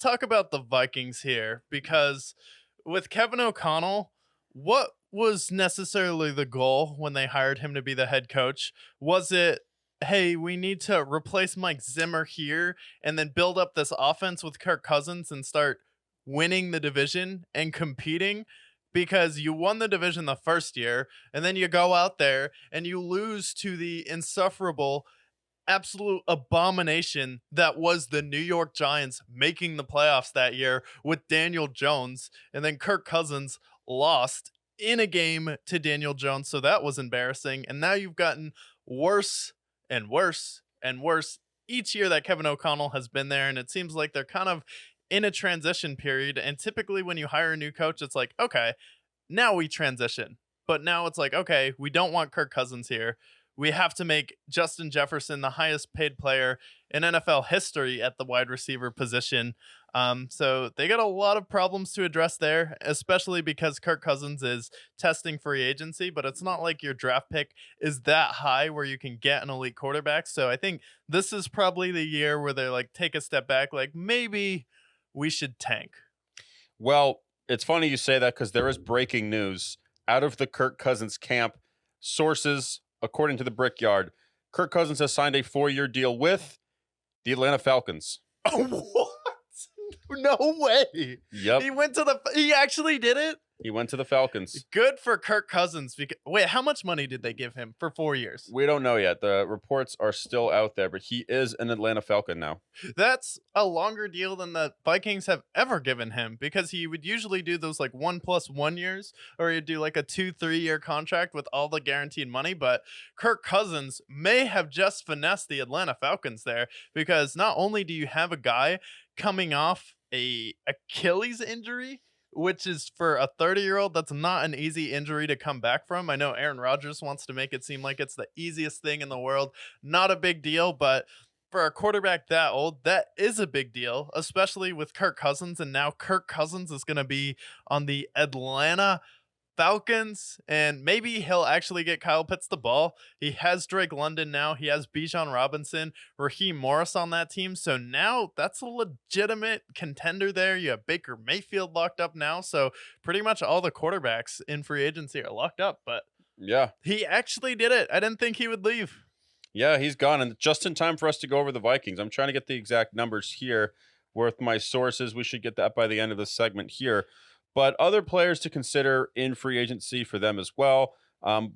talk about the Vikings here because with Kevin O'Connell, what was necessarily the goal when they hired him to be the head coach? Was it, hey, we need to replace Mike Zimmer here and then build up this offense with Kirk Cousins and start winning the division and competing? Because you won the division the first year, and then you go out there and you lose to the insufferable absolute abomination that was the New York Giants making the playoffs that year with Daniel Jones, and then Kirk Cousins lost in a game to Daniel Jones, so that was embarrassing. And now you've gotten worse and worse and worse each year that Kevin O'Connell has been there, and it seems like they're kind of in a transition period. And typically when you hire a new coach, it's like, okay, now we transition. But now it's like, okay, we don't want Kirk Cousins here. We have to make Justin Jefferson the highest paid player in NFL history at the wide receiver position. So they got a lot of problems to address there, especially because Kirk Cousins is testing free agency, but it's not like your draft pick is that high where you can get an elite quarterback. So I think this is probably the year where they're like, take a step back, like maybe we should tank. Well, it's funny you say that because there is breaking news out of the Kirk Cousins camp. Sources, according to the Brickyard, Kirk Cousins has signed a 4-year deal with the Atlanta Falcons. Oh, what? No way. Yep. He actually did it? He went to the Falcons. Good for Kirk Cousins. Wait, how much money did they give him for 4 years? We don't know yet. The reports are still out there, but he is an Atlanta Falcon now. That's a longer deal than the Vikings have ever given him, because he would usually do those like 1+1 years, or he'd do like a 2-3 year contract with all the guaranteed money. But Kirk Cousins may have just finessed the Atlanta Falcons there, because not only do you have a guy coming off a Achilles injury, which is for a 30-year-old, that's not an easy injury to come back from. I know Aaron Rodgers wants to make it seem like it's the easiest thing in the world. Not a big deal, but for a quarterback that old, that is a big deal, especially with Kirk Cousins. And now Kirk Cousins is going to be on the Atlanta Falcons, and maybe he'll actually get Kyle Pitts the ball. He has Drake London now. He has Bijan Robinson, Raheem Morris on that team. So now that's a legitimate contender there. You have Baker Mayfield locked up now. So pretty much all the quarterbacks in free agency are locked up. But yeah, he actually did it. I didn't think he would leave. Yeah, he's gone. And just in time for us to go over the Vikings. I'm trying to get the exact numbers here with my sources. We should get that by the end of the segment here. But other players to consider in free agency for them as well.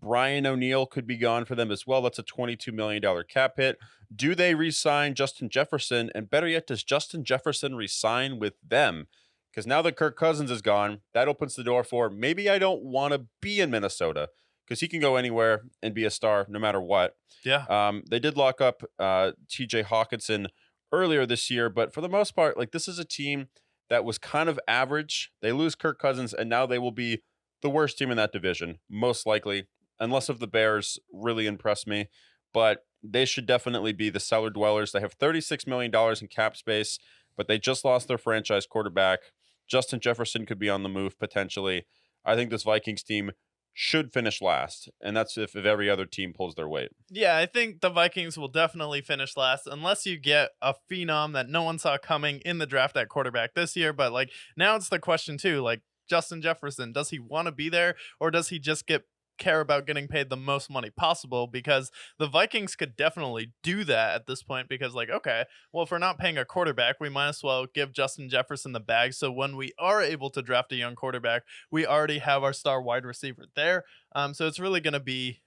Brian O'Neill could be gone for them as well. That's a $22 million cap hit. Do they re-sign Justin Jefferson? And better yet, does Justin Jefferson re-sign with them? Because now that Kirk Cousins is gone, that opens the door for maybe I don't want to be in Minnesota, because he can go anywhere and be a star no matter what. Yeah. They did lock up TJ Hawkinson earlier this year, but for the most part, like, this is a team that was kind of average. They lose Kirk Cousins, and now they will be the worst team in that division, most likely, unless if the Bears really impress me. But they should definitely be the cellar dwellers. They have $36 million in cap space, but they just lost their franchise quarterback. Justin Jefferson could be on the move potentially. I think this Vikings team should finish last, and that's if every other team pulls their weight. Yeah, I think the Vikings will definitely finish last unless you get a phenom that no one saw coming in the draft at quarterback this year. But like, now it's the question too, like, Justin Jefferson, does he want to be there, or does he just care about getting paid the most money possible? Because the Vikings could definitely do that at this point, because like, okay, well, if we're not paying a quarterback, we might as well give Justin Jefferson the bag, so when we are able to draft a young quarterback, we already have our star wide receiver there. So it's really going to be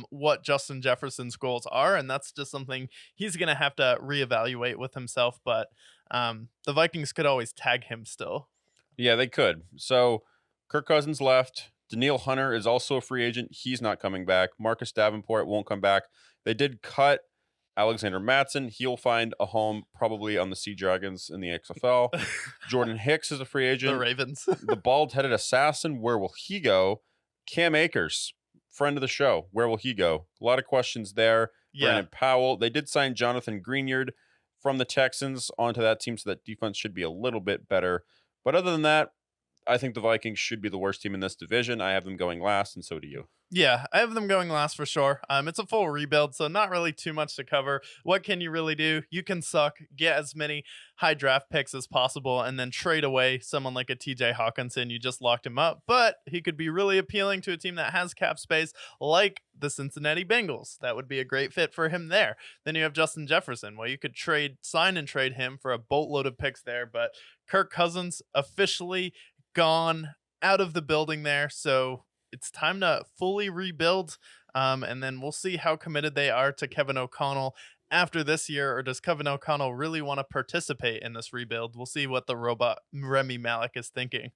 what Justin Jefferson's goals are, and that's just something he's going to have to reevaluate with himself. But the Vikings could always tag him still. Yeah, they could. So Kirk Cousins left. Daniil Hunter is also a free agent. He's not coming back. Marcus Davenport won't come back. They did cut Alexander Mattson. He'll find a home probably on the Sea Dragons in the XFL. Jordan Hicks is a free agent. The Ravens. The bald-headed assassin, where will he go? Cam Akers, friend of the show, where will he go? A lot of questions there. Yeah. Brandon Powell. They did sign Jonathan Greenyard from the Texans onto that team, so that defense should be a little bit better. But other than that, I think the Vikings should be the worst team in this division. I have them going last, and so do you. Yeah, I have them going last for sure. It's a full rebuild, so not really too much to cover. What can you really do? You can suck, get as many high draft picks as possible, and then trade away someone like a TJ Hawkinson. You just locked him up, but he could be really appealing to a team that has cap space, like the Cincinnati Bengals. That would be a great fit for him there. Then you have Justin Jefferson. Well, you could sign and trade him for a boatload of picks there, but Kirk Cousins officially gone out of the building there. So it's time to fully rebuild. And then we'll see how committed they are to Kevin O'Connell after this year, or does Kevin O'Connell really want to participate in this rebuild? We'll see what the robot Remy Malik is thinking.